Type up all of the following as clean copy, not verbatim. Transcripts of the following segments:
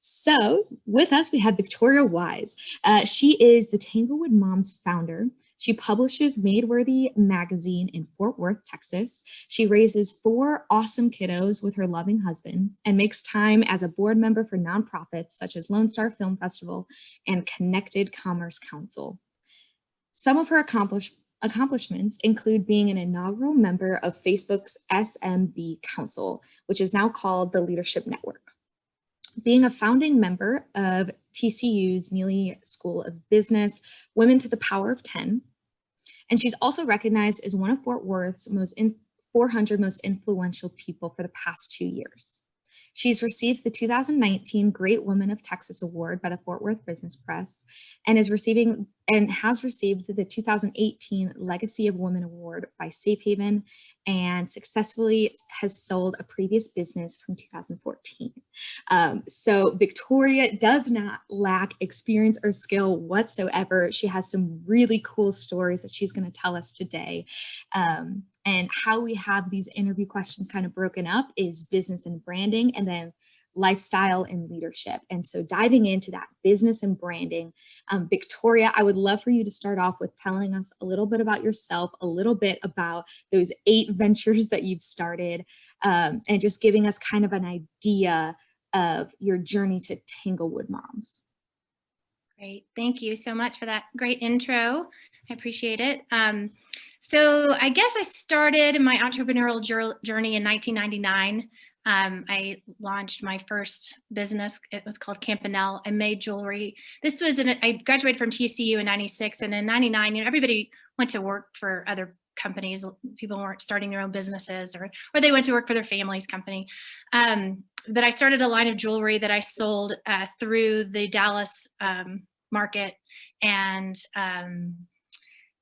So with us, we have Victoria Wise. She is the Tanglewood Moms founder. She publishes Madeworthy magazine in Fort Worth, Texas. She raises 4 awesome kiddos with her loving husband and makes time as a board member for nonprofits such as Lone Star Film Festival and Connected Commerce Council. Some of her accomplishments include being an inaugural member of Facebook's SMB Council, which is now called the Leadership Network, being a founding member of TCU's Neely School of Business, Women to the Power of 10. And she's also recognized as one of Fort Worth's 400 most influential people for the past 2 years. She's received the 2019 Great Woman of Texas Award by the Fort Worth Business Press and has received the 2018 Legacy of Women Award by Safe Haven and successfully has sold a previous business from 2014. So Victoria does not lack experience or skill whatsoever. She has some really cool stories that she's going to tell us today. And how we have these interview questions kind of broken up is business and branding, and then lifestyle and leadership. And so diving into that business and branding, Victoria, I would love for you to start off with telling us a little bit about yourself, a little bit about those 8 ventures that you've started, and just giving us kind of an idea of your journey to Tanglewood Moms. Great. Thank you so much for that great intro. I appreciate it. So I guess I started my entrepreneurial journey in 1999. I launched my first business. It was called Campanelle. I made jewelry. I graduated from TCU in 96, and in 99, everybody went to work for other companies. People weren't starting their own businesses, or they went to work for their family's company. But I started a line of jewelry that I sold through the Dallas market, and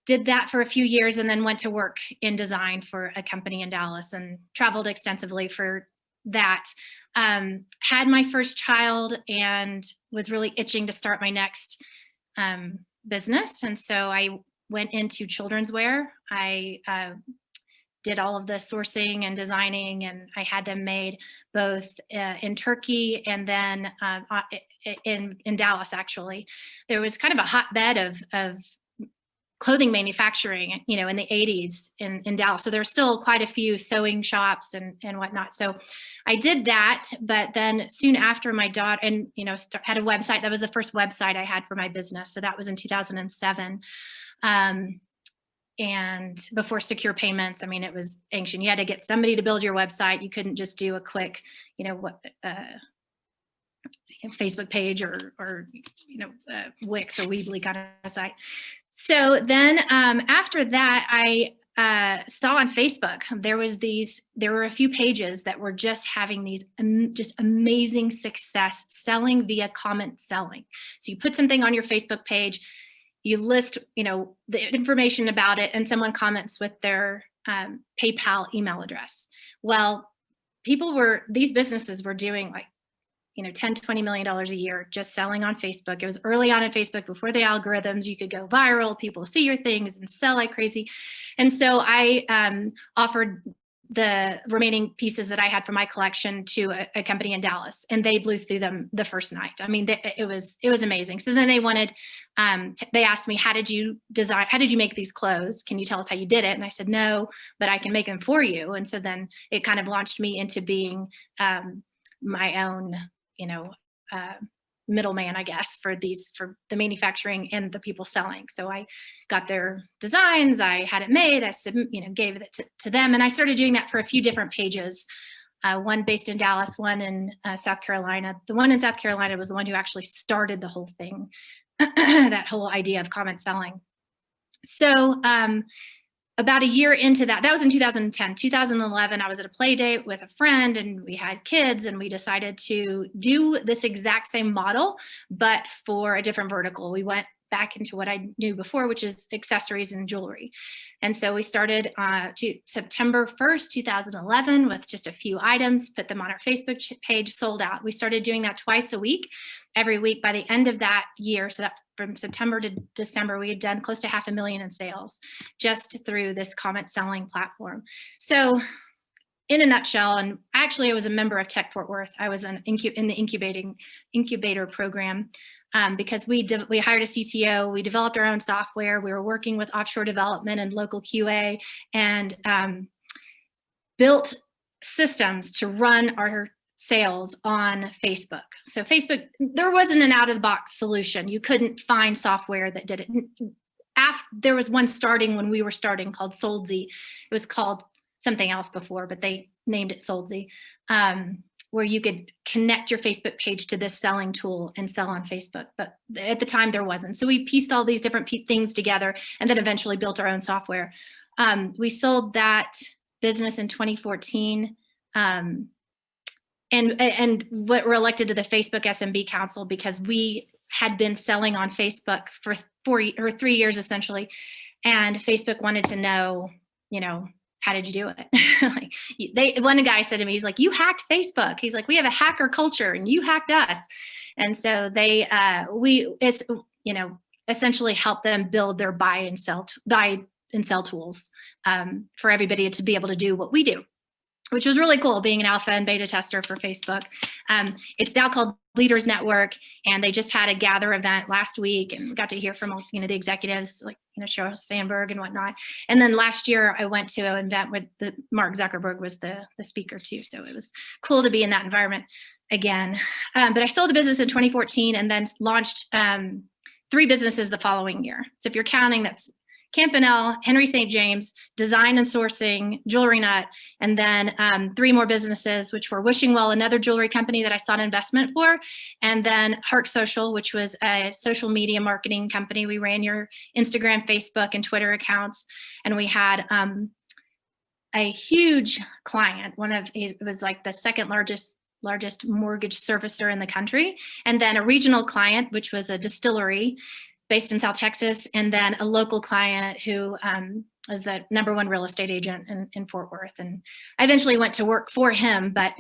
did that for a few years, and then went to work in design for a company in Dallas and traveled extensively for that. Had my first child and was really itching to start my next business. And so I went into children's wear. I did all of the sourcing and designing, and I had them made both in Turkey and then in Dallas. Actually, there was kind of a hotbed of clothing manufacturing, in the 80s in Dallas. So there were still quite a few sewing shops and whatnot. So I did that, but then soon after, my daughter had a website. That was the first website I had for my business. So that was in 2007. And before secure payments, it was ancient. You had to get somebody to build your website. You couldn't just do a quick, Facebook page or Wix or Weebly kind of site. So then after that, I saw on Facebook, there were a few pages that were just having these just amazing success selling via comment selling. So you put something on your Facebook page, you list, the information about it, and someone comments with their PayPal email address. Well, these businesses were doing like, $10-20 million a year just selling on Facebook. It was early on in Facebook, before the algorithms. You could go viral, people see your things and sell like crazy. And so I offered the remaining pieces that I had from my collection to a company in Dallas, and they blew through them the first night. It was amazing. So then they asked me, how did you make these clothes? Can you tell us how you did it? And I said, no, but I can make them for you. And so then it kind of launched me into being my own, middleman, I guess, for the manufacturing and the people selling. So I got their designs, I had it made, I gave it to them, and I started doing that for a few different pages. One based in Dallas, one in South Carolina. The one in South Carolina was the one who actually started the whole thing, that whole idea of comment selling. So about a year into that was in 2010, 2011, I was at a play date with a friend, and we had kids, and we decided to do this exact same model, but for a different vertical. We went back into what I knew before, which is accessories and jewelry. And so we started September 1st, 2011 with just a few items, put them on our Facebook page, sold out. We started doing that twice a week, every week. By the end of that year, so that from September to December, we had done close to $500,000 in sales just through this comment selling platform. So in a nutshell, and actually I was a member of Tech Fort Worth. I was in the incubator program because we hired a CTO, we developed our own software, we were working with offshore development and local QA, and built systems to run our sales on Facebook. So Facebook, there wasn't an out-of-the-box solution. You couldn't find software that did it. There was one starting when we were starting called Soldsy. It was called something else before, but they named it Soldsy, where you could connect your Facebook page to this selling tool and sell on Facebook. But at the time there wasn't. So we pieced all these different things together and then eventually built our own software. We sold that business in 2014. And we're elected to the Facebook SMB Council because we had been selling on Facebook for 3 years essentially. And Facebook wanted to know, how did you do it? One guy said to me, he's like, you hacked Facebook. He's like, we have a hacker culture and you hacked us. And so essentially help them build their buy and sell tools for everybody to be able to do what we do, which was really cool, being an alpha and beta tester for Facebook. It's now called Leaders Network, and they just had a gather event last week, and we got to hear from the executives like Sheryl Sandberg and whatnot. And then last year I went to an event with Mark Zuckerberg was the speaker too, so it was cool to be in that environment again. But I sold the business in 2014 and then launched 3 businesses the following year. So if you're counting, that's Campanelle, Henry St. James, Design and Sourcing, Jewelry Nut, and then 3 more businesses, which were Wishing Well, another jewelry company that I sought investment for, and then Hark Social, which was a social media marketing company. We ran your Instagram, Facebook, and Twitter accounts, and we had a huge client. It was like the second largest mortgage servicer in the country, and then a regional client, which was a distillery based in South Texas, and then a local client who is the #1 real estate agent in Fort Worth. And I eventually went to work for him, but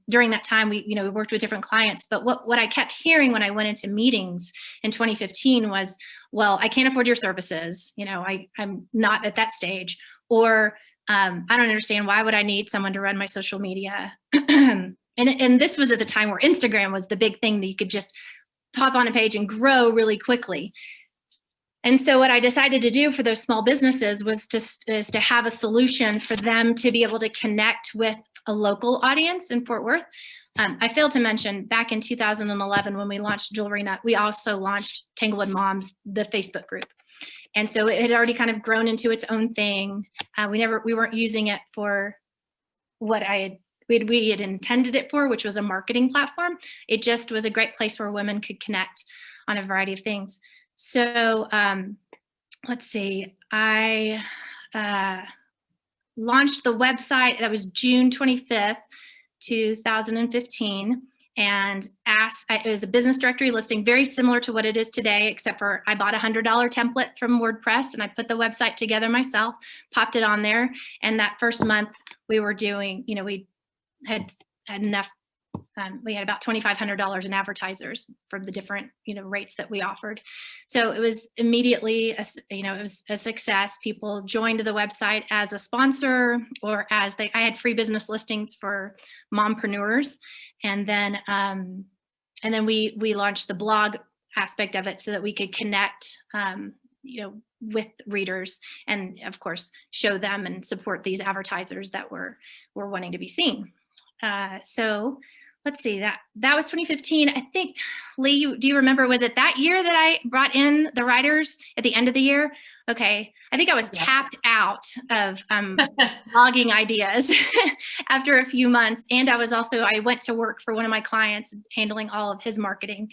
during that time, we worked with different clients. But what I kept hearing when I went into meetings in 2015 was, well, I can't afford your services. I'm not at that stage, or I don't understand, why would I need someone to run my social media? And this was at the time where Instagram was the big thing that you could just pop on a page and grow really quickly. And so what I decided to do for those small businesses was to have a solution for them to be able to connect with a local audience in Fort Worth. I failed to mention, back in 2011, when we launched Jewelry Nut, we also launched Tanglewood Moms, the Facebook group. And so it had already kind of grown into its own thing. We weren't using it for what we had intended it for, which was a marketing platform. It just was a great place where women could connect on a variety of things. So let's see, I launched the website. That was June 25th, 2015. And it was a business directory listing, very similar to what it is today, except for I bought a $100 template from WordPress and I put the website together myself, popped it on there. And that first month we were doing, we had enough, we had about $2,500 in advertisers from the different, rates that we offered. So it was immediately, it was a success. People joined the website as a sponsor, or I had free business listings for mompreneurs. And then we launched the blog aspect of it so that we could connect, with readers and of course show them and support these advertisers that were wanting to be seen. So let's see, that was 2015. I think, Lee, do you remember, was it that year that I brought in the writers at the end of the year? Okay, I think I was tapped out of blogging ideas after a few months. And I went to work for one of my clients handling all of his marketing.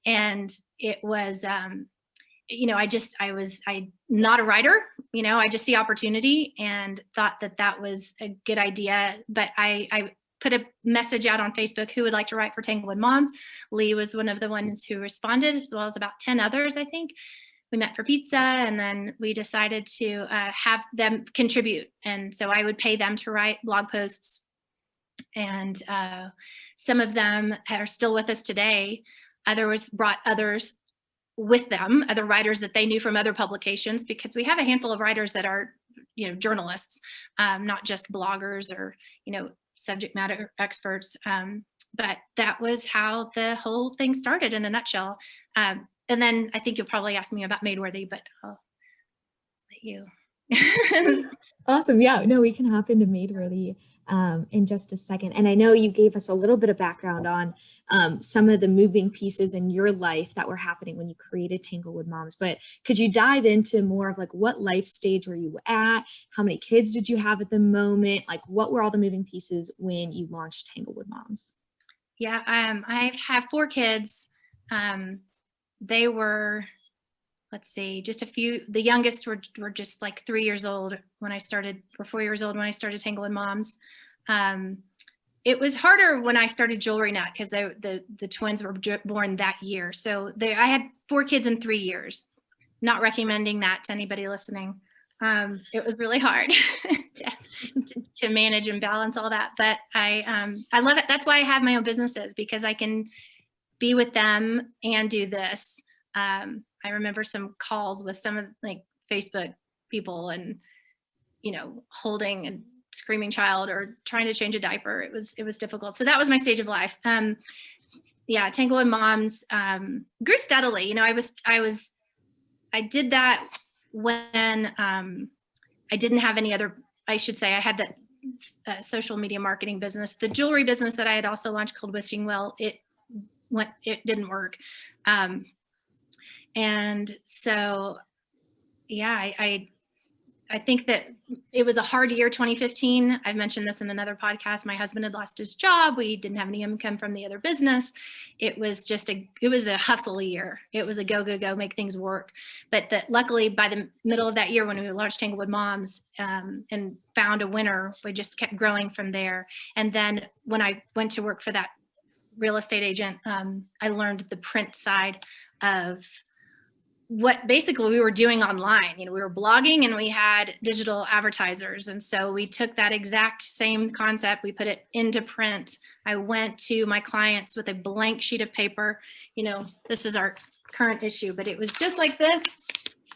And it was, I'm not a writer, I just see opportunity and thought that was a good idea. But I put a message out on Facebook, who would like to write for Tanglewood Moms. Lee was one of the ones who responded, as well as about 10 others, I think. We met for pizza, and then we decided to have them contribute. And so I would pay them to write blog posts. And some of them are still with us today. Others brought others with them, other writers that they knew from other publications, because we have a handful of writers that are journalists, not just bloggers or, subject matter experts. But that was how the whole thing started in a nutshell. And then I think you'll probably ask me about Madeworthy, but I'll let you. Awesome. Yeah, no, we can hop into Madeworthy in just a second. And I know you gave us a little bit of background on some of the moving pieces in your life that were happening when you created Tanglewood Moms, but could you dive into more of like what life stage were you at? How many kids did you have at the moment? Like what were all the moving pieces when you launched Tanglewood Moms? Yeah, I have 4 kids. They were, let's see, just a few. The youngest were just like 3 years old when I started, or 4 years old when I started Tanglewood Moms. It was harder when I started Jewelry Nut because the twins were born that year. So I had 4 kids in 3 years. Not recommending that to anybody listening. It was really hard to manage and balance all that, but I love it. That's why I have my own businesses, because I can be with them and do this. I remember some calls with some of like Facebook people and, holding a screaming child or trying to change a diaper. It was difficult. So that was my stage of life. Yeah, Tanglewood Moms grew steadily. I did that when I didn't have any other, I should say, I had that social media marketing business. The jewelry business that I had also launched called Wishing Well, it didn't work. And so, yeah, I think that it was a hard year, 2015. I've mentioned this in another podcast. My husband had lost his job. We didn't have any income from the other business. It was a hustle year. It was a go, make things work. But luckily by the middle of that year when we launched Tanglewood Moms and found a winner, we just kept growing from there. And then when I went to work for that real estate agent, I learned the print side of what basically we were doing online. We were blogging and we had digital advertisers. And so we took that exact same concept, we put it into print. I went to my clients with a blank sheet of paper. This is our current issue, but it was just like this,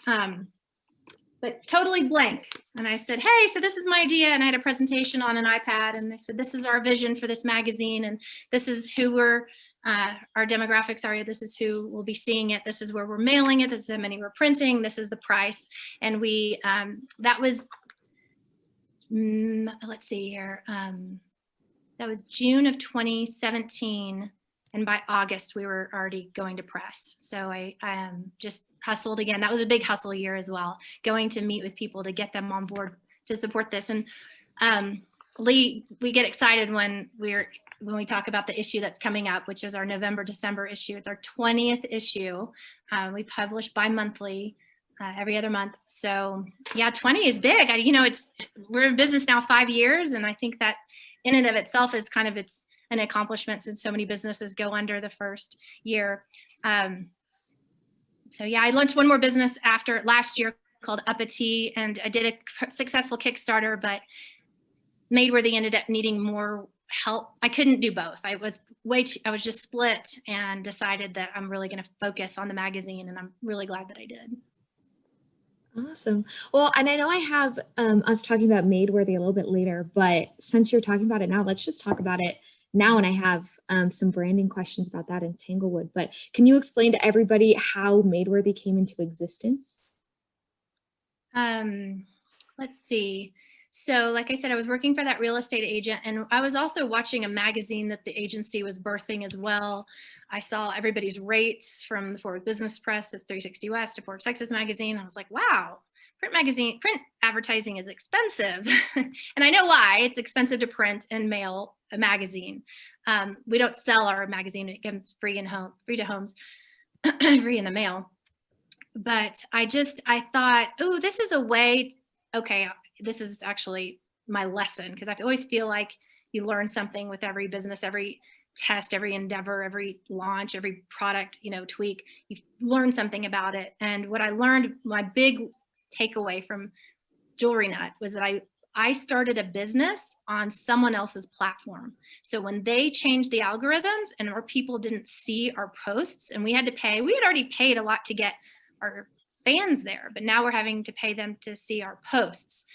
but totally blank. And I said, hey, so this is my idea. And I had a presentation on an iPad, and they said, this is our vision for this magazine. And this is who our demographics are. This is who will be seeing it. This is where we're mailing it. This is how many we're printing. This is the price. And we, that was, let's see here. That was June of 2017. And by August, we were already going to press. So I just hustled again. That was a big hustle year as well, going to meet with people to get them on board to support this. And Lee, we get excited when we talk about the issue that's coming up, which is our November-December issue. It's our 20th issue. We publish bi-monthly, every other month. So yeah, 20 is big. We're in business now 5 years. And I think that in and of itself is kind of an accomplishment, since so many businesses go under the first year. So yeah, I launched one more business after last year called Up a Tea, and I did a successful Kickstarter, but Madeworthy ended up needing more help. I couldn't do both. I was just split, and decided that I'm really going to focus on the magazine, and I'm really glad that I did. Awesome. Well, and I know I have us talking about Madeworthy a little bit later, but since you're talking about it now, let's just talk about it now. And I have some branding questions about that in Tanglewood, but can you explain to everybody how Madeworthy came into existence? Let's see. So like I said, I was working for that real estate agent, and I was also watching a magazine that the agency was birthing as well. I saw everybody's rates from the Forward Business Press at 360 West to Fort Texas Magazine. I was like, wow, print advertising is expensive. And I know why. It's expensive to print and mail a magazine. We don't sell our magazine. It comes free to homes, free in the mail. But I thought, oh, this is a way, okay, this is actually my lesson, because I always feel like you learn something with every business, every test, every endeavor, every launch, every product, tweak. You learn something about it. And what I learned, my big takeaway from Jewelry Nut, was that I started a business on someone else's platform. So when they changed the algorithms and our people didn't see our posts, and we had already paid a lot to get our fans there, but now we're having to pay them to see our posts.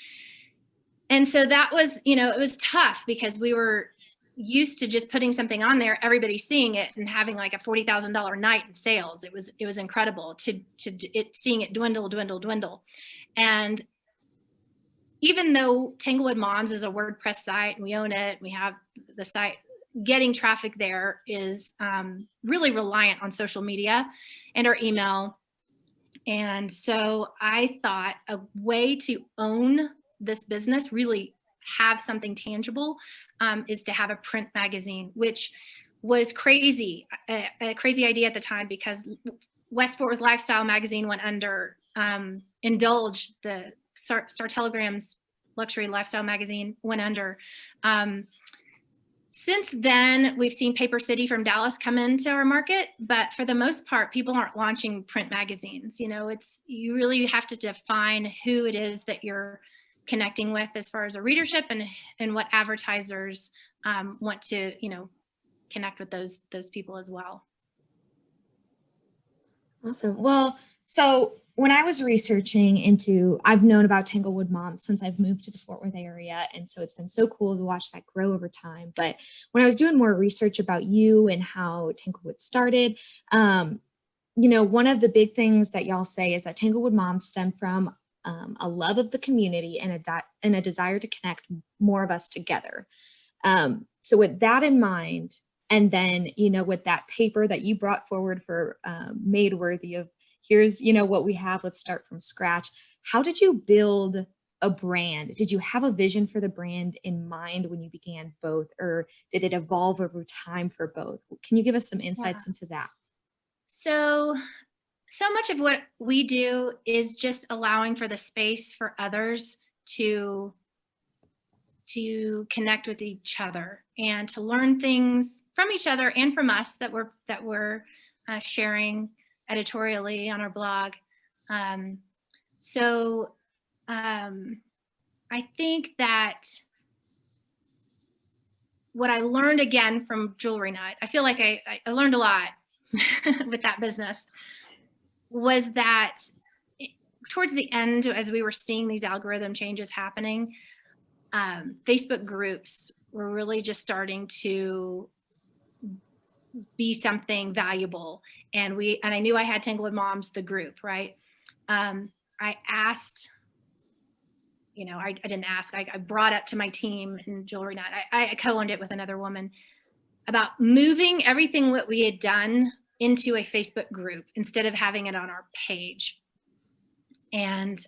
And so that was, it was tough because we were used to just putting something on there, everybody seeing it and having like a $40,000 night in sales. It was incredible seeing it dwindle. And even though Tanglewood Moms is a WordPress site and we own it, we have the site, getting traffic there is really reliant on social media and our email. And so I thought a way to own this business, really have something tangible, is to have a print magazine, which was crazy, a crazy idea at the time because West Fort Worth Lifestyle magazine went under. Indulge, the Star Telegram's luxury lifestyle magazine, went under. Since then, we've seen Paper City from Dallas come into our market, but for the most part, people aren't launching print magazines. You really have to define who it is that you're connecting with as far as a readership and what advertisers want to, connect with those people as well. Awesome. Well, so when I was researching I've known about Tanglewood Moms since I've moved to the Fort Worth area. And so it's been so cool to watch that grow over time. But when I was doing more research about you and how Tanglewood started, one of the big things that y'all say is that Tanglewood Moms stem from a love of the community and a desire to connect more of us together. So with that in mind, and then, with that paper that you brought forward for Madeworthy of here's, what we have, let's start from scratch. How did you build a brand? Did you have a vision for the brand in mind when you began both, or did it evolve over time for both? Can you give us some insights into that? So much of what we do is just allowing for the space for others to connect with each other and to learn things from each other and from us that we're sharing editorially on our blog. I think that what I learned again from Jewelry Nut, I feel like I learned a lot with that business, was that towards the end, as we were seeing these algorithm changes happening, Facebook groups were really just starting to be something valuable. And I knew I had Tanglewood Moms, the group, right? I asked, I didn't ask, I brought up to my team in Jewelry Nut, I co-owned it with another woman, about moving everything what we had done into a Facebook group instead of having it on our page. And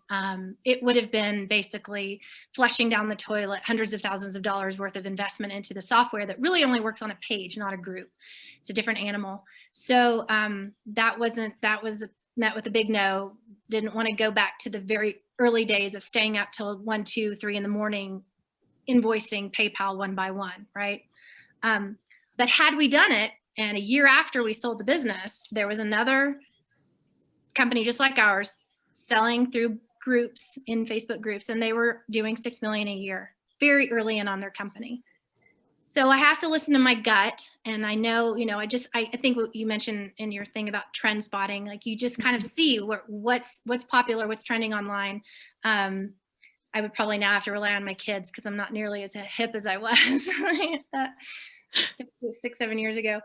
it would have been basically flushing down the toilet, hundreds of thousands of dollars worth of investment into the software that really only works on a page, not a group. It's a different animal. So that was met with a big no. Didn't want to go back to the very early days of staying up till 1, 2, 3 in the morning, invoicing PayPal one by one, right? But had we done it, and a year after we sold the business, there was another company just like ours selling through groups, in Facebook groups, and they were doing $6 million a year, very early in on their company. So I have to listen to my gut, and I know, I think what you mentioned in your thing about trend spotting, like you just kind of see what's popular, what's trending online. I would probably now have to rely on my kids because I'm not nearly as hip as I was 6, 7 years ago.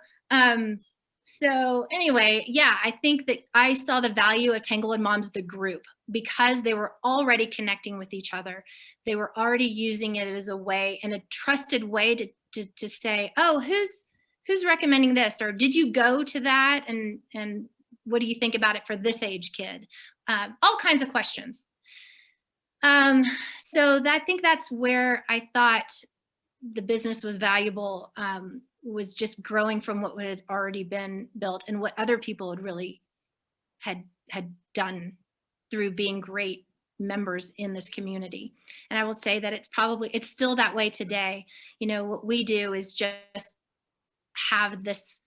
So anyway, yeah, I think that I saw the value of Tanglewood Moms, the group, because they were already connecting with each other. They were already using it as a way, and a trusted way to say, oh, who's recommending this? Or did you go to that? And what do you think about it for this age kid? All kinds of questions. So I think that's where I thought the business was valuable, was just growing from what had already been built and what other people had really had done through being great members in this community. And I will say that it's still that way today. What we do is just have this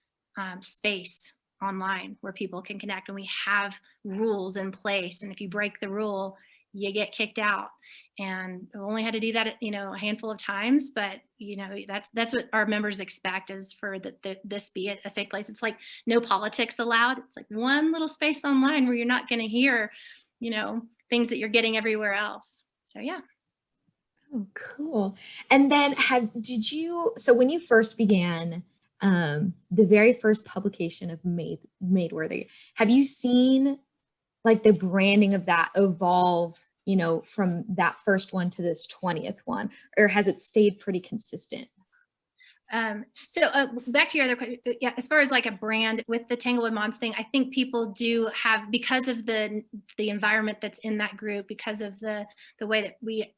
space online where people can connect, and we have rules in place. And if you break the rule, you get kicked out. And we only had to do that, a handful of times, but that's what our members expect, is for this be a safe place. It's like no politics allowed. It's like one little space online where you're not going to hear things that you're getting everywhere else. So yeah. Oh, cool. And then so when you first began the very first publication of Madeworthy, have you seen like the branding of that evolve, from that first one to this 20th one, or has it stayed pretty consistent? So back to your other question, yeah, as far as like a brand with the Tanglewood Moms thing, I think people do have, because of the environment that's in that group, because of the way that we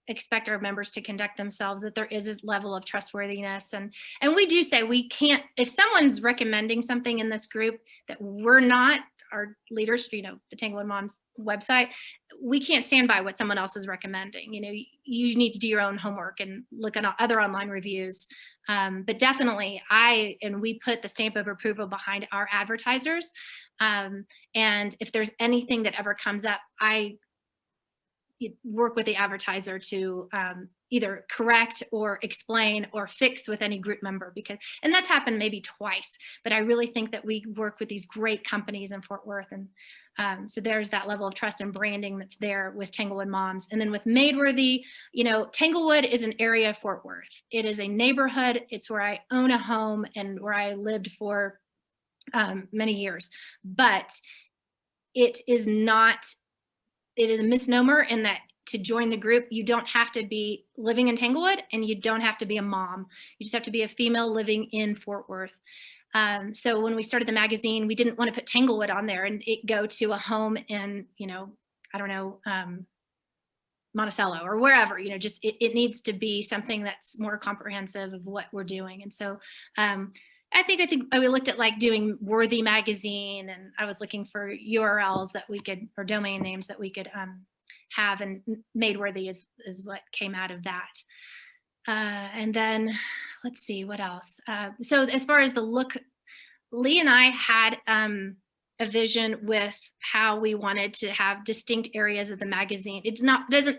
expect our members to conduct themselves, that there is a level of trustworthiness. And we do say we can't, if someone's recommending something in this group that we're not, our leaders, the Tanglewood Moms website, we can't stand by what someone else is recommending. You need to do your own homework and look at other online reviews. But definitely we put the stamp of approval behind our advertisers. And if there's anything that ever comes up, I work with the advertiser to either correct or explain or fix with any group member, and that's happened maybe twice, but I really think that we work with these great companies in Fort Worth. And so there's that level of trust and branding that's there with Tanglewood Moms. And then with Madeworthy, Tanglewood is an area of Fort Worth. It is a neighborhood. It's where I own a home and where I lived for many years, but it is a misnomer in that to join the group, you don't have to be living in Tanglewood and you don't have to be a mom. You just have to be a female living in Fort Worth. So when we started the magazine, we didn't want to put Tanglewood on there and it go to a home in, I don't know, Monticello or wherever, just it needs to be something that's more comprehensive of what we're doing. And so I think we looked at like doing Worthy magazine, and I was looking for URLs that we could, or domain names that we could have, and Madeworthy is what came out of that. And then let's see what else. So as far as the look, Lee and I had a vision with how we wanted to have distinct areas of the magazine. It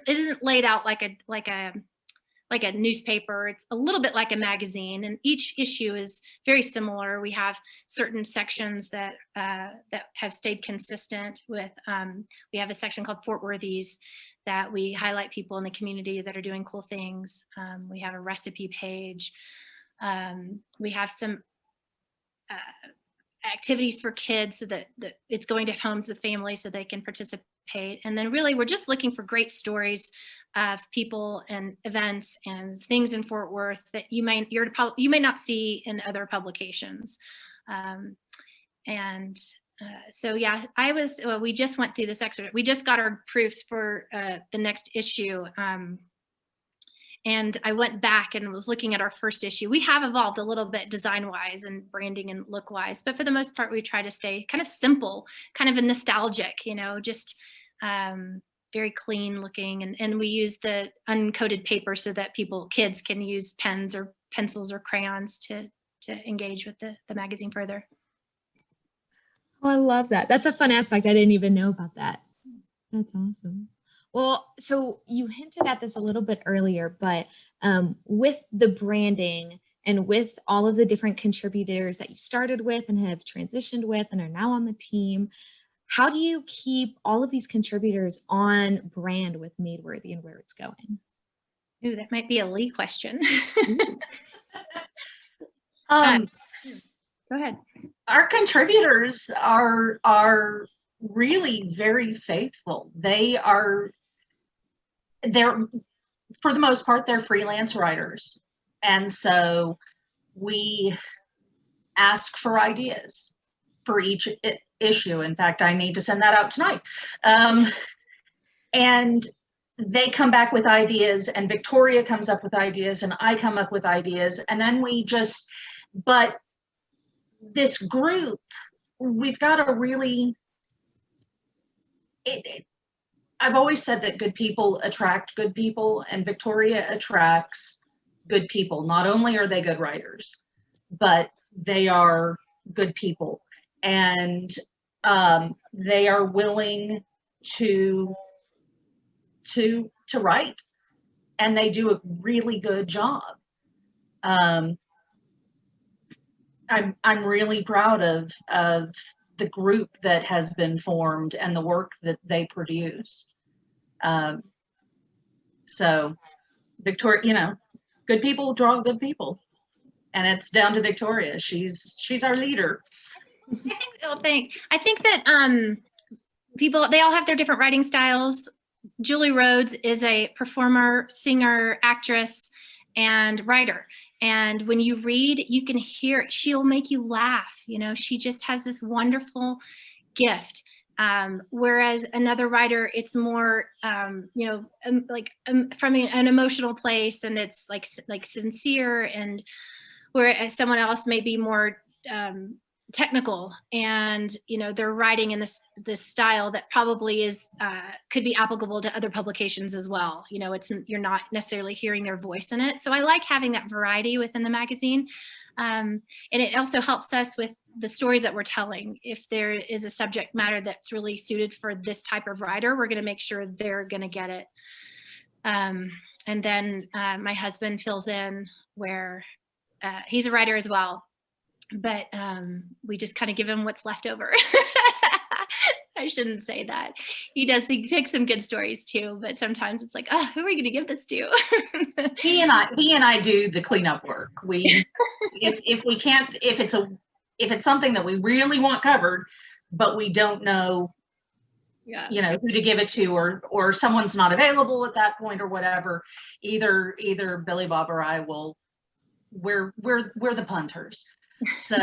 isn't laid out like a newspaper. It's a little bit like a magazine, and each issue is very similar. We have certain sections that have stayed consistent with. We have a section called Fort Worthies that we highlight people in the community that are doing cool things. We have a recipe page. We have some activities for kids so that it's going to homes with families so they can participate. And then really we're just looking for great stories of people and events and things in Fort Worth that you may not see in other publications. So yeah, we just went through this exercise. We just got our proofs for the next issue. And I went back and was looking at our first issue. We have evolved a little bit design-wise and branding and look-wise, but for the most part, we try to stay kind of simple, kind of a nostalgic, just very clean looking. And we use the uncoated paper so that kids can use pens or pencils or crayons to engage with the magazine further. Oh, I love that. That's a fun aspect. I didn't even know about that. That's awesome. Well, so you hinted at this a little bit earlier, but with the branding and with all of the different contributors that you started with and have transitioned with and are now on the team, how do you keep all of these contributors on brand with Madeworthy and where it's going? Ooh, that might be a Lee question. Go ahead. Our contributors are really very faithful. They're for the most part, they're freelance writers. And so we ask for ideas for each issue. In fact, I need to send that out tonight. And they come back with ideas, and Victoria comes up with ideas, and I come up with ideas. And then but this group, we've got a really, I've always said that good people attract good people, and Victoria attracts good people. Not only are they good writers, but they are good people, and they are willing to write, and they do a really good job. I'm really proud of the group that has been formed and the work that they produce. So Victoria, you know, good people draw good people, and it's down to Victoria. She's our leader. I think that people, they all have their different writing styles. Julie Rhodes is a performer, singer, actress, and writer. And when you read, you can hear, she'll make you laugh. You know, she just has this wonderful gift. Whereas another writer, it's more, you know, from an emotional place, and it's like sincere. And whereas someone else may be more technical, and you know, they're writing in this style that probably is could be applicable to other publications as well. You know, you're not necessarily hearing their voice in it. So I like having that variety within the magazine, and it also helps us with the stories that we're telling. If there is a subject matter that's really suited for this type of writer, we're going to make sure they're going to get it. And then my husband fills in where he's a writer as well, but we just kind of give him what's left over. I shouldn't say that. He picks some good stories too, but sometimes it's like, oh, who are we going to give this to? He and I do the cleanup work. If we can't, if it's something that we really want covered, but we don't know, you know, who to give it to, or someone's not available at that point or whatever, either Billy Bob or I will, we're the punters. So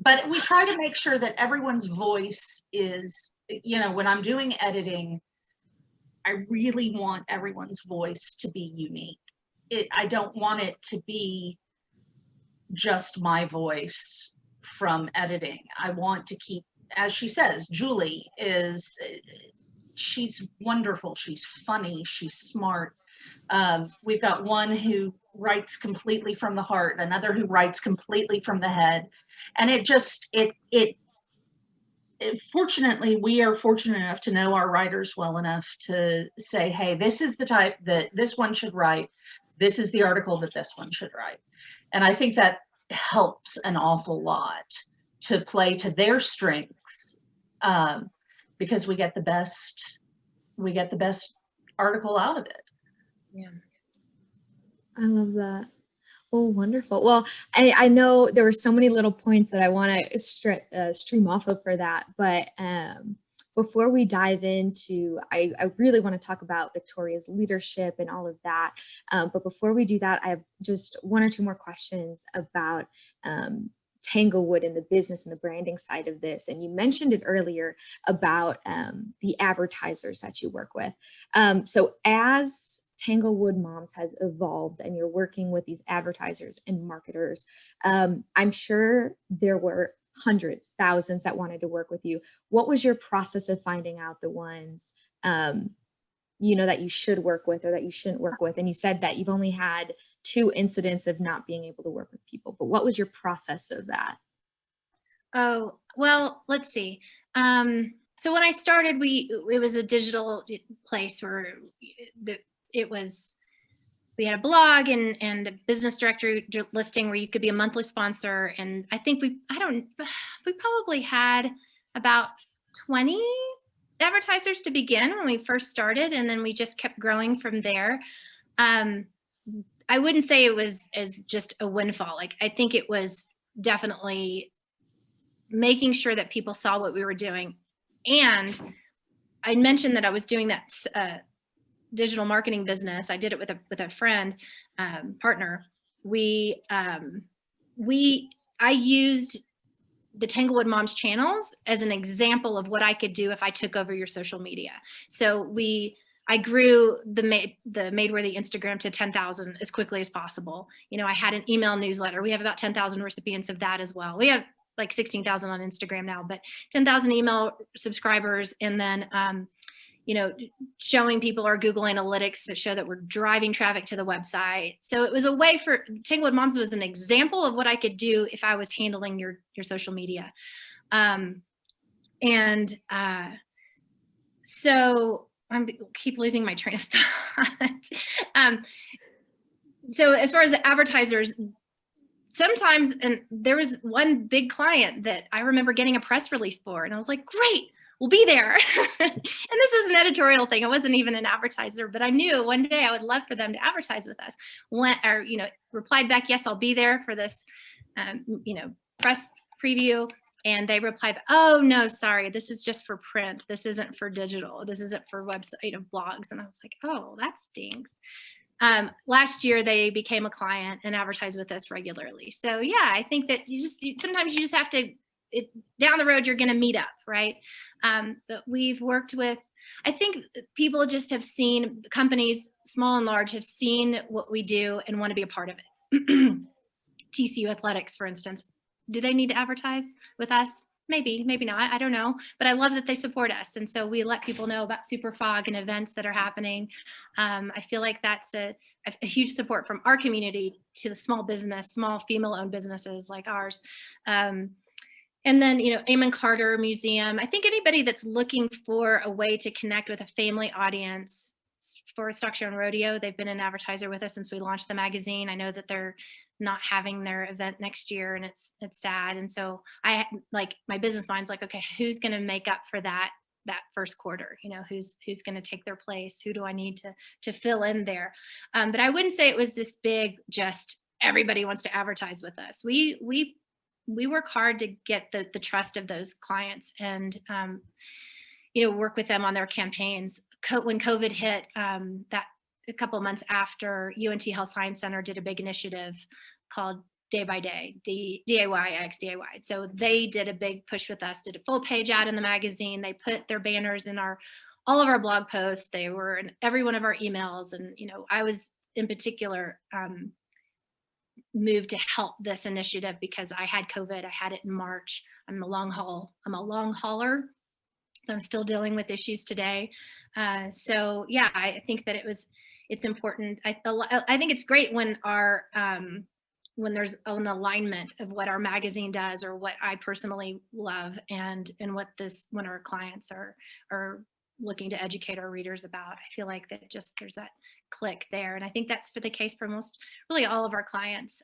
but we try to make sure that everyone's voice is, you know, when I'm doing editing, I really want everyone's voice to be unique. I don't want it to be just my voice from editing. I want to keep, as she says, Julie she's wonderful, she's funny, she's smart. We've got one who writes completely from the heart, another who writes completely from the head. And fortunately, we are fortunate enough to know our writers well enough to say, hey, this is the type that this one should write. This is the article that this one should write. And I think that helps an awful lot to play to their strengths, because we get the best article out of it. Yeah. I love that. Oh, wonderful. Well, I know there were so many little points that I want to stream off of for that, but before we dive into, I really want to talk about Victoria's leadership and all of that. But before we do that, I have just one or two more questions about Tanglewood and the business and the branding side of this. And you mentioned it earlier about the advertisers that you work with. So as Tanglewood Moms has evolved and you're working with these advertisers and marketers, I'm sure there were hundreds, thousands that wanted to work with you. What was your process of finding out the ones, you know, that you should work with or that you shouldn't work with? And you said that you've only had 2 incidents of not being able to work with people, but what was your process of that? Oh, well, let's see. So when I started, it was a digital place where we had a blog and a business directory listing where you could be a monthly sponsor. And I think we probably had about 20 advertisers to begin when we first started. And then we just kept growing from there. I wouldn't say it was as just a windfall. Like, I think it was definitely making sure that people saw what we were doing. And I mentioned that I was doing that digital marketing business. I did it with a friend, partner. I used the Tanglewood Moms channels as an example of what I could do if I took over your social media. So I grew the Madeworthy Instagram to 10,000 as quickly as possible. You know, I had an email newsletter. We have about 10,000 recipients of that as well. We have like 16,000 on Instagram now, but 10,000 email subscribers. And then, you know, showing people our Google Analytics to show that we're driving traffic to the website. So it was a way for Tanglewood Moms was an example of what I could do if I was handling your social media. So I keep losing my train of thought. So as far as the advertisers, sometimes, and there was one big client that I remember getting a press release for, and I was like, great, we'll be there. And this is an editorial thing. I wasn't even an advertiser, but I knew one day I would love for them to advertise with us. Replied back, yes, I'll be there for this, press preview. And they replied, oh, no, sorry, this is just for print. This isn't for digital. This isn't for website, blogs. And I was like, oh, that stinks. Last year, they became a client and advertise with us regularly. So yeah, I think that sometimes you just have to, down the road, you're going to meet up, right? But we've worked with, I think people just have seen, companies, small and large, have seen what we do and want to be a part of it. TCU Athletics, for instance, do they need to advertise with us? Maybe, maybe not, I don't know, but I love that they support us. And so we let people know about Super Fog and events that are happening. I feel like that's a huge support from our community to the small female-owned businesses like ours. And then, Amon Carter Museum. I think anybody that's looking for a way to connect with a family audience for Stock Show and Rodeo, they've been an advertiser with us since we launched the magazine. I know that they're not having their event next year, and it's sad. And so my business mind's like, okay, who's going to make up for that first quarter? Who's going to take their place? Who do I need to fill in there? But I wouldn't say it was this big, just everybody wants to advertise with us. We work hard to get the trust of those clients and work with them on their campaigns. When COVID hit, that a couple of months after, UNT Health Science Center did a big initiative called Day by Day, DAYX. So they did a big push with us, did a full page ad in the magazine. They put their banners in all of our blog posts. They were in every one of our emails. And, I was in particular moved to help this initiative because I had COVID. I had it in March. I'm a long hauler. So I'm still dealing with issues today. So yeah, I think that it's important. I think it's great when when there's an alignment of what our magazine does or what I personally love and when our clients are looking to educate our readers about. I feel like that there's that click there. And I think that's for the case for really all of our clients.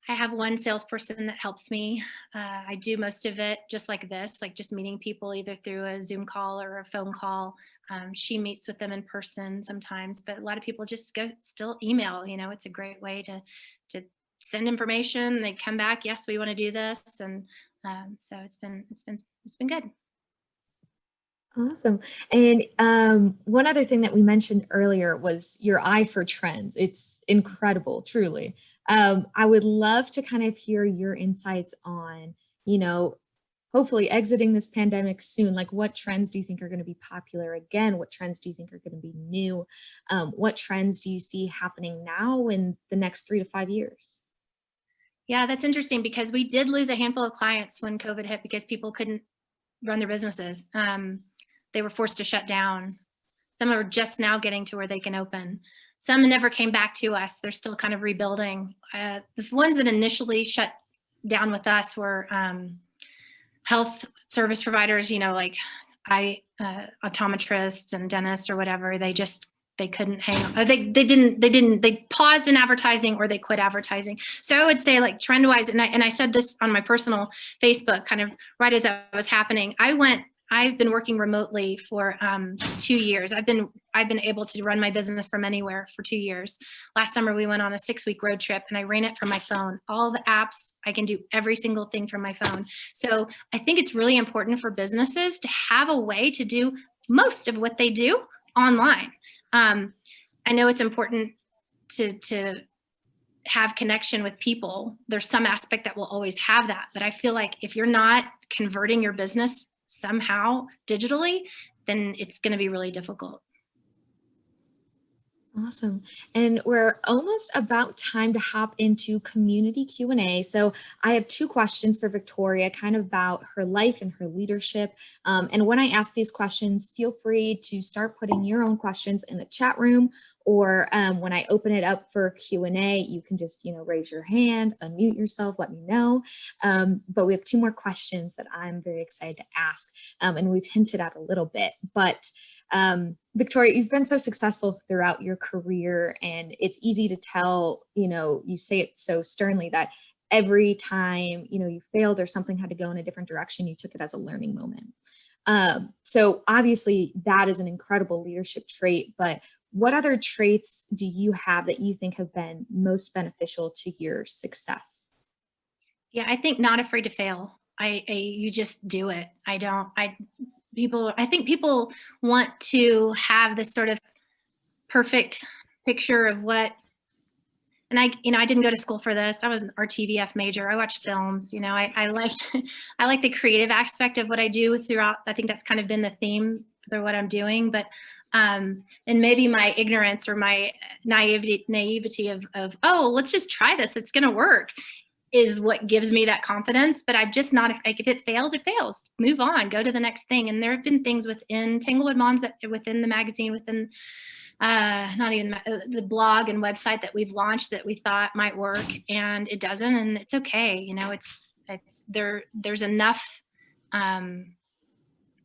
I have one salesperson that helps me. I do most of it just like this, like just meeting people either through a Zoom call or a phone call. She meets with them in person sometimes, but a lot of people just still email. It's a great way to send information. They come back, yes, we want to do this, and so it's been good. Awesome. And one other thing that we mentioned earlier was your eye for trends. It's incredible, truly. I would love to kind of hear your insights on, hopefully exiting this pandemic soon. Like, what trends do you think are going to be popular again? What trends do you think are going to be new? What trends do you see happening now in the next 3 to 5 years? Yeah, that's interesting because we did lose a handful of clients when COVID hit because people couldn't run their businesses. They were forced to shut down. Some are just now getting to where they can open. Some never came back to us. They're still kind of rebuilding. The ones that initially shut down with us were health service providers, like optometrists and dentists or whatever. They couldn't hang on. They paused in advertising or they quit advertising. So I would say, like, trend wise, and I said this on my personal Facebook kind of right as that was happening. I've been working remotely for 2 years. I've been able to run my business from anywhere for 2 years. Last summer, we went on a 6-week road trip and I ran it from my phone. All the apps, I can do every single thing from my phone. So I think it's really important for businesses to have a way to do most of what they do online. I know it's important to have connection with people. There's some aspect that will always have that, but I feel like if you're not converting your business somehow digitally, then it's going to be really difficult. Awesome. And we're almost about time to hop into community Q&A. So I have 2 questions for Victoria, kind of about her life and her leadership. And when I ask these questions, feel free to start putting your own questions in the chat room, or when I open it up for Q&A, you can just, raise your hand, unmute yourself, let me know. But we have 2 more questions that I'm very excited to ask. And we've hinted at a little bit, but Victoria, you've been so successful throughout your career, and it's easy to tell, you say it so sternly that every time, you failed or something had to go in a different direction, you took it as a learning moment. So obviously that is an incredible leadership trait, but what other traits do you have that you think have been most beneficial to your success? Yeah, I think not afraid to fail. You just do it. I think people want to have this sort of perfect picture of what, and I didn't go to school for this. I was an RTVF major. I watched films, I liked, I like the creative aspect of what I do throughout. I think that's kind of been the theme for what I'm doing, but, and maybe my ignorance or my naivety of, oh, let's just try this. It's going to work, is what gives me that confidence. But I'm just not, like, if it fails, it fails. Move on, go to the next thing. And there have been things within Tanglewood Moms, within the magazine, within not even the blog and website that we've launched that we thought might work, and it doesn't, and it's okay. There's enough.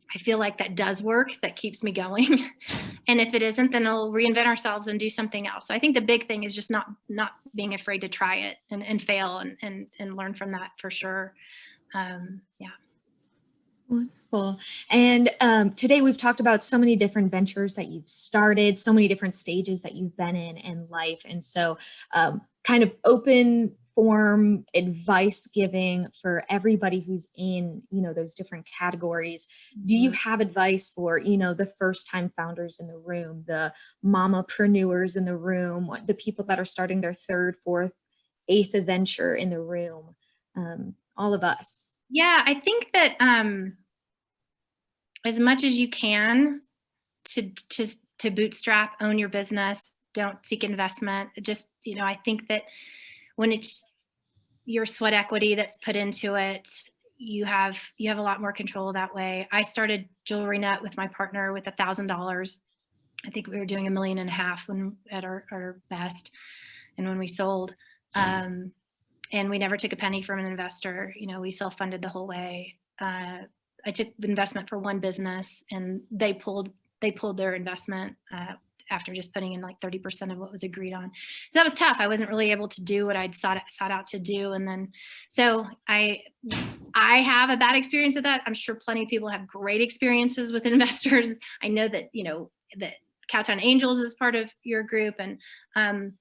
I feel like that does work, that keeps me going. And if it isn't, then we'll reinvent ourselves and do something else. So I think the big thing is just not being afraid to try it and fail and learn from that, for sure. Yeah. Wonderful. And today we've talked about so many different ventures that you've started, so many different stages that you've been in life. And so kind of open form advice giving for everybody who's in, those different categories. Do you have advice for, the first time founders in the room, the mamapreneurs in the room, the people that are starting their third, fourth, eighth venture in the room, all of us? Yeah, I think that as much as you can to bootstrap, own your business, don't seek investment. Just, I think that when it's your sweat equity that's put into it, you have a lot more control that way. I started Jewelry Nut with my partner with $1,000. I think we were doing $1.5 million when at our best, and when we sold. And we never took a penny from an investor. We self-funded the whole way. I took investment for one business, and they pulled their investment after just putting in like 30% of what was agreed on. So that was tough. I wasn't really able to do what I'd sought out to do. And then, so I have a bad experience with that. I'm sure plenty of people have great experiences with investors. I know that, that Cowtown Angels is part of your group. And and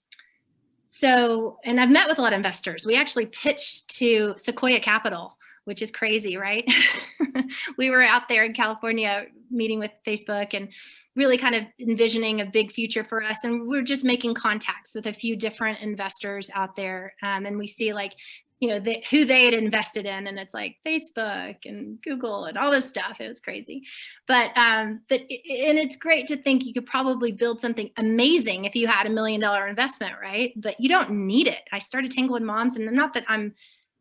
I've met with a lot of investors. We actually pitched to Sequoia Capital, which is crazy, right? We were out there in California meeting with Facebook and really kind of envisioning a big future for us. And we're just making contacts with a few different investors out there. And we see who they had invested in, and it's like Facebook and Google and all this stuff. It was crazy. But and it's great to think you could probably build something amazing if you had $1 million investment, right? But you don't need it. I started Tanglewood Moms, and not that I'm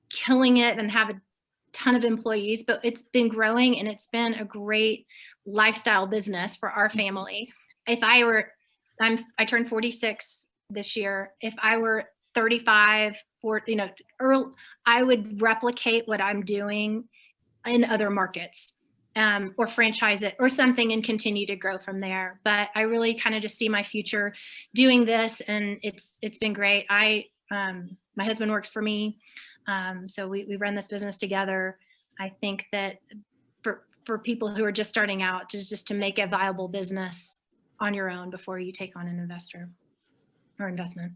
killing it and have a ton of employees, but it's been growing, and it's been a great lifestyle business for our family. If I turned 46 this year. If I were 35, I would replicate what I'm doing in other markets, or franchise it or something, and continue to grow from there. But I really kind of just see my future doing this, and it's been great. My husband works for me. So we run this business together. I think that for people who are just starting out, just to make a viable business on your own before you take on an investor or investment.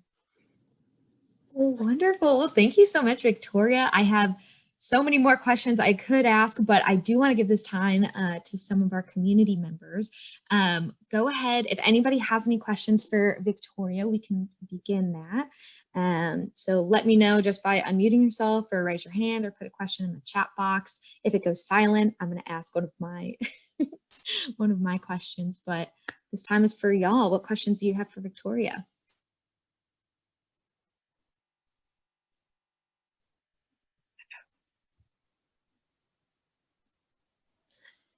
Oh, wonderful. Well, thank you so much, Victoria. I have so many more questions I could ask, but I do want to give this time to some of our community members. Go ahead. If anybody has any questions for Victoria, we can begin that. So let me know just by unmuting yourself, or raise your hand, or put a question in the chat box. If it goes silent, I'm going to ask one of my one of my questions, but this time is for y'all. What questions do you have for Victoria?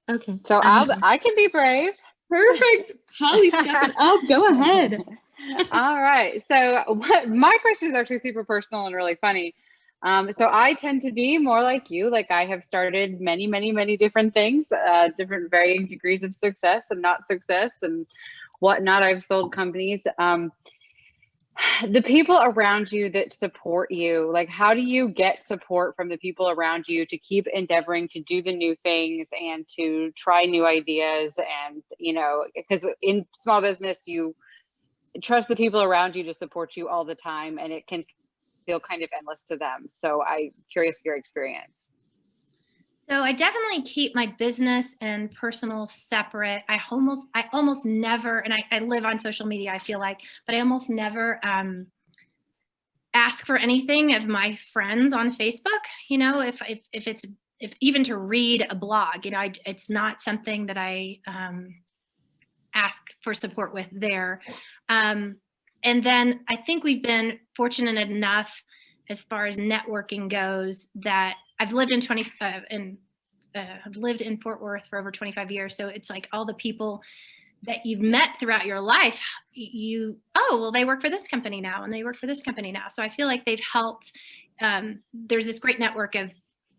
Okay. So I can be brave. Perfect. Holly's stepping up. Go ahead. All right. So my question is actually super personal and really funny. So I tend to be more like you. Like I have started many, many, many different things, different varying degrees of success and not success and whatnot. I've sold companies. The people around you that support you, like how do you get support from the people around you to keep endeavoring to do the new things and to try new ideas? And, you know, because in small business, you trust the people around you to support you all the time, and it can feel kind of endless to them. So I'm curious your experience. So I definitely keep my business and personal separate. I almost never, and I live on social media, I feel like, but I almost never ask for anything of my friends on Facebook. You know, if even to read a blog, you know, it's not something that I ask for support with there. And then I think we've been fortunate enough as far as networking goes that I've lived in I've lived in Fort Worth for over 25 years. So it's like all the people that you've met throughout your life, well, they work for this company now and they work for this company now. So I feel like they've helped. There's this great network of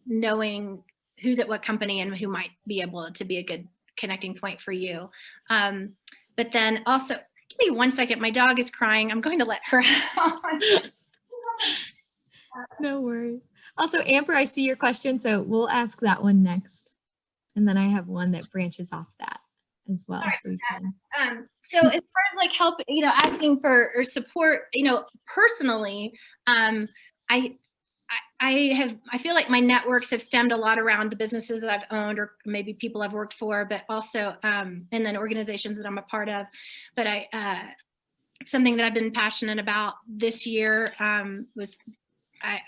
knowing who's at what company and who might be able to be a good connecting point for you. But then also, give me 1 second. My dog is crying. I'm going to let her out. No worries. Also, Amber, I see your question, so we'll ask that one next. And then I have one that branches off that as well. Sorry so we can. So as far as like help, you know, asking for or support, you know, personally, I feel like my networks have stemmed a lot around the businesses that I've owned or maybe people I've worked for, but also, and then organizations that I'm a part of. But something that I've been passionate about this year was,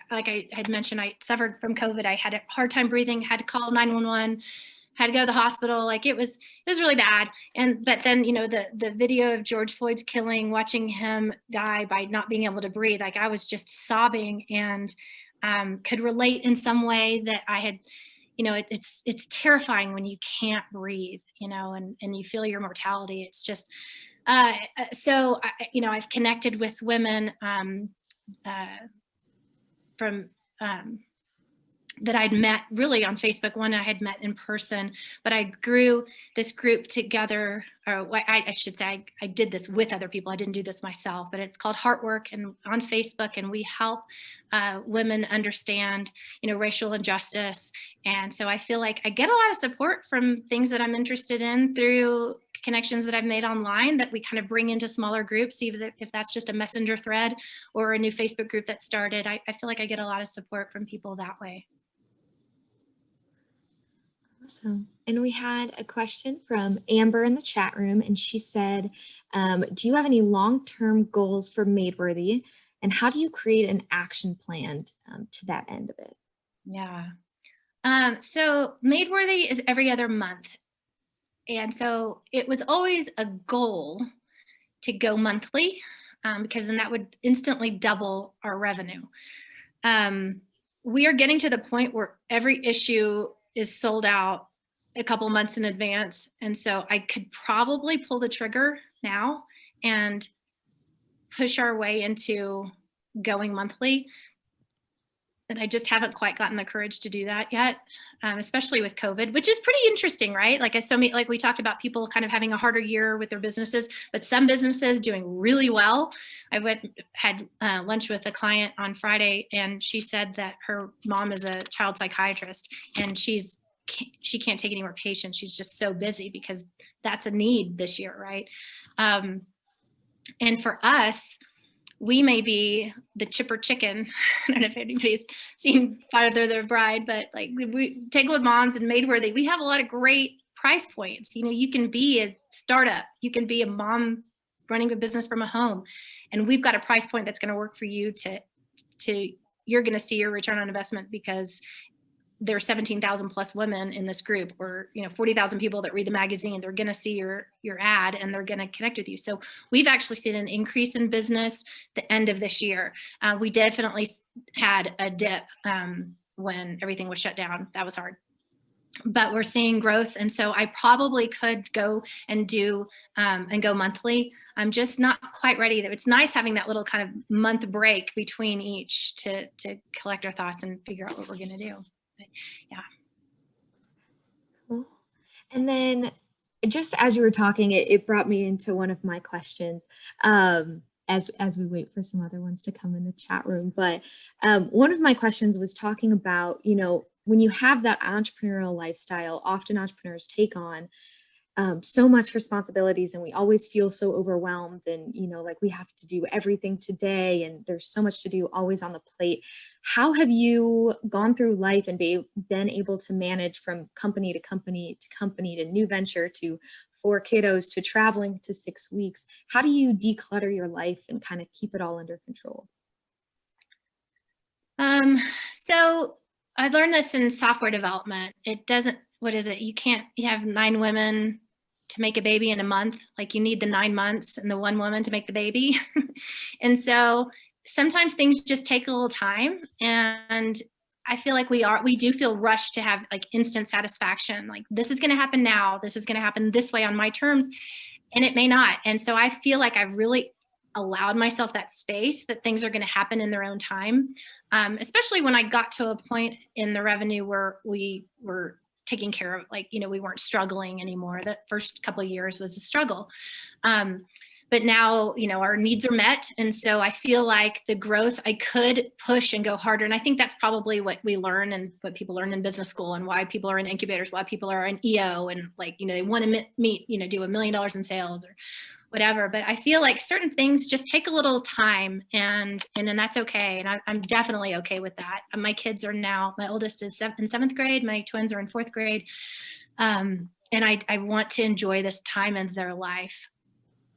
like I had mentioned, I suffered from COVID. I had a hard time breathing, had to call 911, had to go to the hospital. Like it was really bad. But then, you know, the video of George Floyd's killing, watching him die by not being able to breathe, like I was just sobbing and could relate in some way that I had, you know, it's terrifying when you can't breathe, you know, and you feel your mortality. It's just, so, you know, I've connected with women from that I'd met really on Facebook, one I had met in person, but I grew this group together, or I should say I did this with other people. I didn't do this myself, but it's called Heartwork and on Facebook, and we help women understand, you know, racial injustice. And so I feel like I get a lot of support from things that I'm interested in through connections that I've made online that we kind of bring into smaller groups, even if that's just a messenger thread or a new Facebook group that started. I feel like I get a lot of support from people that way. Awesome. And we had a question from Amber in the chat room, and she said, do you have any long-term goals for Madeworthy, and how do you create an action plan to that end of it? Yeah. So Madeworthy is every other month. And so it was always a goal to go monthly because then that would instantly double our revenue. We are getting to the point where every issue is sold out a couple months in advance. And so I could probably pull the trigger now and push our way into going monthly. And I just haven't quite gotten the courage to do that yet, especially with COVID, which is pretty interesting, right? Like like we talked about people kind of having a harder year with their businesses, but some businesses doing really well. I had lunch with a client on Friday, and she said that her mom is a child psychiatrist, and she can't take any more patients. She's just so busy because that's a need this year, right? And for us, we may be the chipper chicken. I don't know if anybody's seen Father Their Bride, but like Tanglewood Moms and Madeworthy, we have a lot of great price points. You know, you can be a startup, you can be a mom running a business from a home, and we've got a price point that's going to work for you you're going to see your return on investment because there are 17,000 plus women in this group, or 40,000 people that read the magazine. They're going to see your ad and they're going to connect with you. So we've actually seen an increase in business the end of this year. We definitely had a dip when everything was shut down. That was hard. but we're seeing growth. And so I probably could go and do and go monthly. I'm just not quite ready. It's nice having that little kind of month break between each to collect our thoughts and figure out what we're going to do. But, yeah. Cool. And then just as you were talking, it brought me into one of my questions as we wait for some other ones to come in the chat room. But one of my questions was talking about, you know, when you have that entrepreneurial lifestyle, often entrepreneurs take on so much responsibilities and we always feel so overwhelmed and, you know, like we have to do everything today and there's so much to do always on the plate. How have you gone through life and been able to manage from company to company to company to new venture to 4 kiddos to traveling to 6 weeks? How do you declutter your life and kind of keep it all under control? So I learned this in software development. It doesn't, what is it? You have 9 women to make a baby in a month. Like you need the 9 months and the 1 woman to make the baby. And so sometimes things just take a little time. And I feel like we do feel rushed to have like instant satisfaction. Like this is going to happen now. This is going to happen this way on my terms. And it may not. And so I feel like I've really allowed myself that space that things are going to happen in their own time. Especially when I got to a point in the revenue where we were taking care of, like, you know, we weren't struggling anymore. The first couple of years was a struggle. But now, you know, our needs are met. And so I feel like the growth, I could push and go harder. And I think that's probably what we learn and what people learn in business school and why people are in incubators, why people are in EO and like, you know, they want to meet, you know, do $1 million in sales or whatever. But I feel like certain things just take a little time and then that's okay. And I'm definitely okay with that. My kids are now, my oldest is in 7th grade. My twins are in 4th grade. And I want to enjoy this time in their life.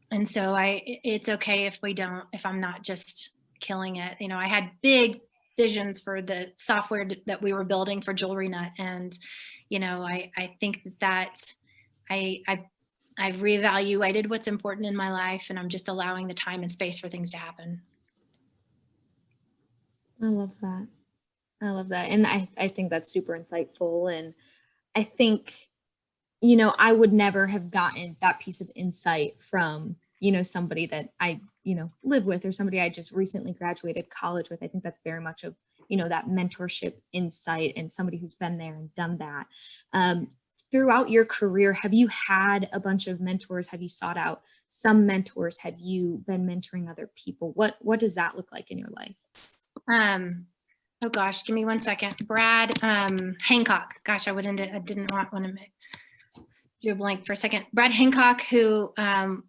And so it's okay if I'm not just killing it. You know, I had big visions for the software that we were building for Jewelry Nut. And, you know, I think that I've reevaluated what's important in my life and I'm just allowing the time and space for things to happen. I love that. I love that. And I think that's super insightful. And I think, you know, I would never have gotten that piece of insight from, you know, somebody that I, you know, live with or somebody I just recently graduated college with. I think that's very much of, you know, that mentorship insight and somebody who's been there and done that. Throughout your career, have you had a bunch of mentors? Have you sought out some mentors? Have you been mentoring other people? What does that look like in your life? Oh gosh, give me 1 second. Brad Hancock. Gosh, I didn't want one to make you blank for a second. Brad Hancock, who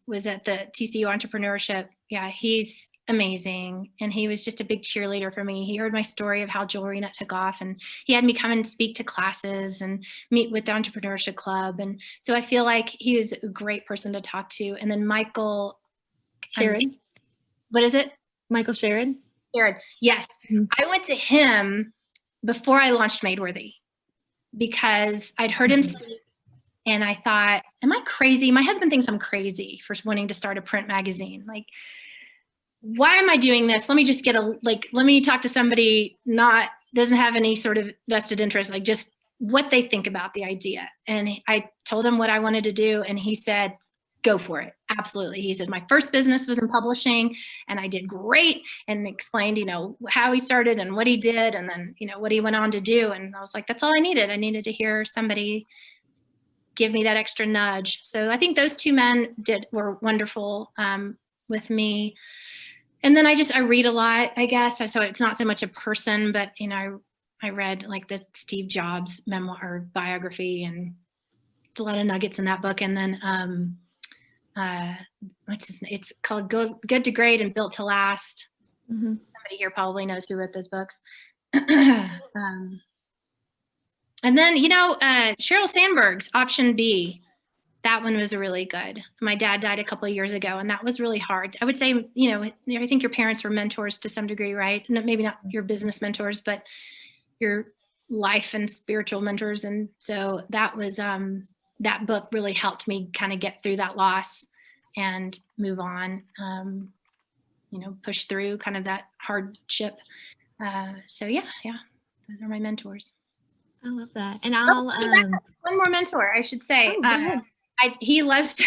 was at the TCU Entrepreneurship. Yeah, he's amazing. And he was just a big cheerleader for me. He heard my story of how Jewelry Nut took off and he had me come and speak to classes and meet with the Entrepreneurship Club. And so I feel like he was a great person to talk to. And then Michael Sherrod. What is it? Michael Sherrod. Sherrod. Yes. Mm-hmm. I went to him before I launched Madeworthy because I'd heard him speak. And I thought, am I crazy? My husband thinks I'm crazy for wanting to start a print magazine. Like, why am I doing this? Let me just let me talk to somebody doesn't have any sort of vested interest, like just what they think about the idea. And I told him what I wanted to do. And he said, go for it. Absolutely. He said, my first business was in publishing and I did great, and explained, you know, how he started and what he did. And then, you know, what he went on to do. And I was like, that's all I needed. I needed to hear somebody give me that extra nudge. So I think those 2 men were wonderful with me. And then I read a lot, I guess. So it's not so much a person, but, you know, I read like the Steve Jobs memoir or biography, and a lot of nuggets in that book. And then what's his name? It's called Good to Great and Built to Last. Mm-hmm. Somebody here probably knows who wrote those books. And then, you know, Sheryl Sandberg's Option B, that one was really good. My dad died a couple of years ago, and that was really hard. I would say, you know, I think your parents were mentors to some degree, right? Maybe not your business mentors, but your life and spiritual mentors. And so that was, that book really helped me kind of get through that loss and move on, you know, push through kind of that hardship. So yeah, those are my mentors. I love that. And I'll One more mentor, I should say. go ahead. He loves to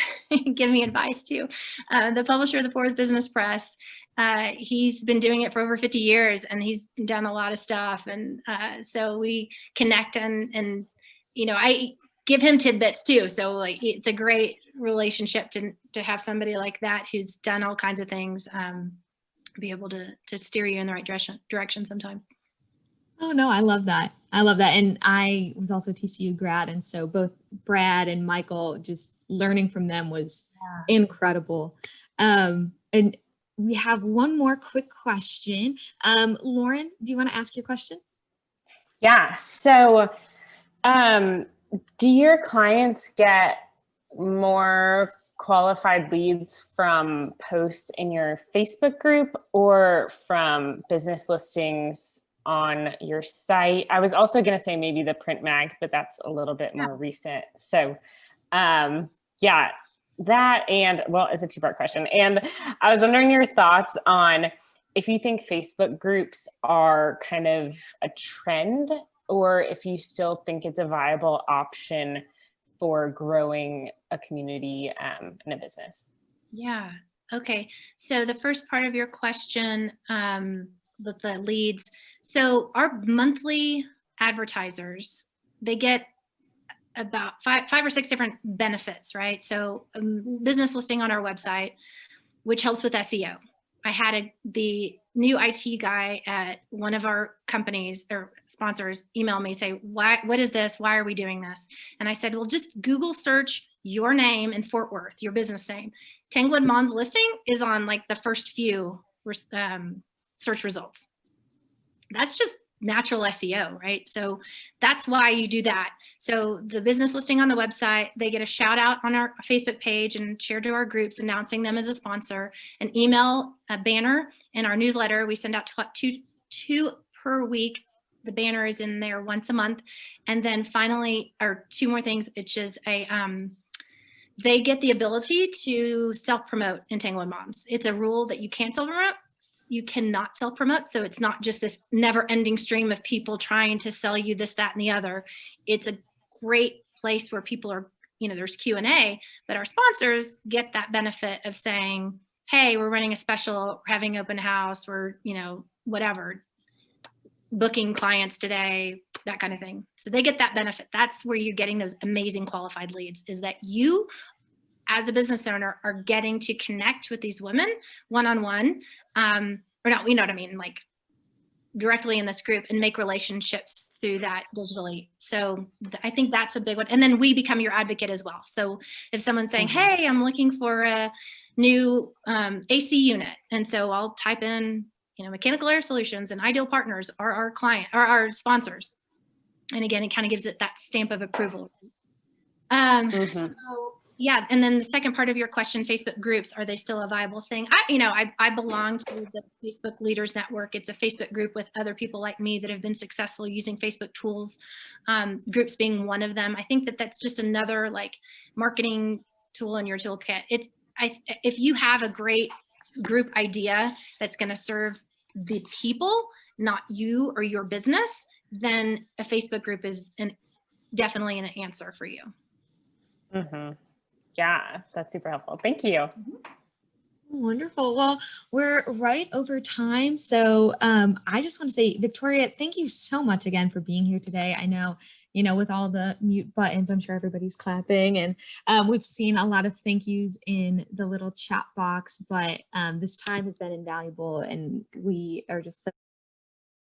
give me advice too. The publisher of the Fourth Business Press. He's been doing it for over 50 years, and he's done a lot of stuff. And so we connect, and I give him tidbits too. So like, it's a great relationship to have somebody like that who's done all kinds of things, be able to steer you in the right direction sometime. Oh no, I love that. I love that. And I was also a TCU grad. And so both Brad and Michael, just learning from them was incredible. And we have one more quick question. Lauren, do you want to ask your question? Yeah. So do your clients get more qualified leads from posts in your Facebook group or from business listings on your site? I was also going to say maybe the print mag, but that's a little bit more recent. So yeah, that, and well, it's a two-part question. And I was wondering your thoughts on if you think Facebook groups are kind of a trend, or if you still think it's a viable option for growing a community in a business. Yeah. Okay. So the first part of your question, with the leads. So our monthly advertisers, they get about five or six different benefits, right? So business listing on our website, which helps with SEO. I had the new IT guy at one of our companies or sponsors email me, say, what is this? Why are we doing this? And I said, well, just Google search your name in Fort Worth, your business name. Tanglewood Mom's listing is on like the first few search results. That's just natural SEO, right? So that's why you do that. So the business listing on the website, they get a shout out on our Facebook page and shared to our groups announcing them as a sponsor, an email, a banner, and our newsletter. We send out two per week. The banner is in there once a month. And then finally, or two more things, it's just they get the ability to self-promote in Tanglewood Moms. It's a rule that you can't self-promote. You cannot self-promote. So it's not just this never-ending stream of people trying to sell you this, that, and the other. It's a great place where people are, there's Q&A, but our sponsors get that benefit of saying, hey, we're running a special, we're having open house, we're, whatever, booking clients today, that kind of thing. So they get that benefit. That's where you're getting those amazing qualified leads, is that you, as a business owner, are getting to connect with these women one-on-one, or not, you know what I mean, like directly in this group, and make relationships through that digitally. So I think that's a big one. And then we become your advocate as well. So if someone's saying, hey, I'm looking for a new AC unit, and so I'll type in, Mechanical Air Solutions and Ideal Partners are our client, or our sponsors. And again, it kind of gives it that stamp of approval. So yeah, and then the second part of your question, Facebook groups, are they still a viable thing? I belong to the Facebook Leaders Network. It's a Facebook group with other people like me that have been successful using Facebook tools, groups being one of them. I think that that's just another like marketing tool in your toolkit. If you have a great group idea that's going to serve the people, not you or your business, then a Facebook group is definitely an answer for you. Yeah, that's super helpful. Thank you. Wonderful. Well, we're right over time. So I just want to say, Victoria, thank you so much again for being here today. I know, with all the mute buttons, I'm sure everybody's clapping, and we've seen a lot of thank yous in the little chat box, but this time has been invaluable, and we are just so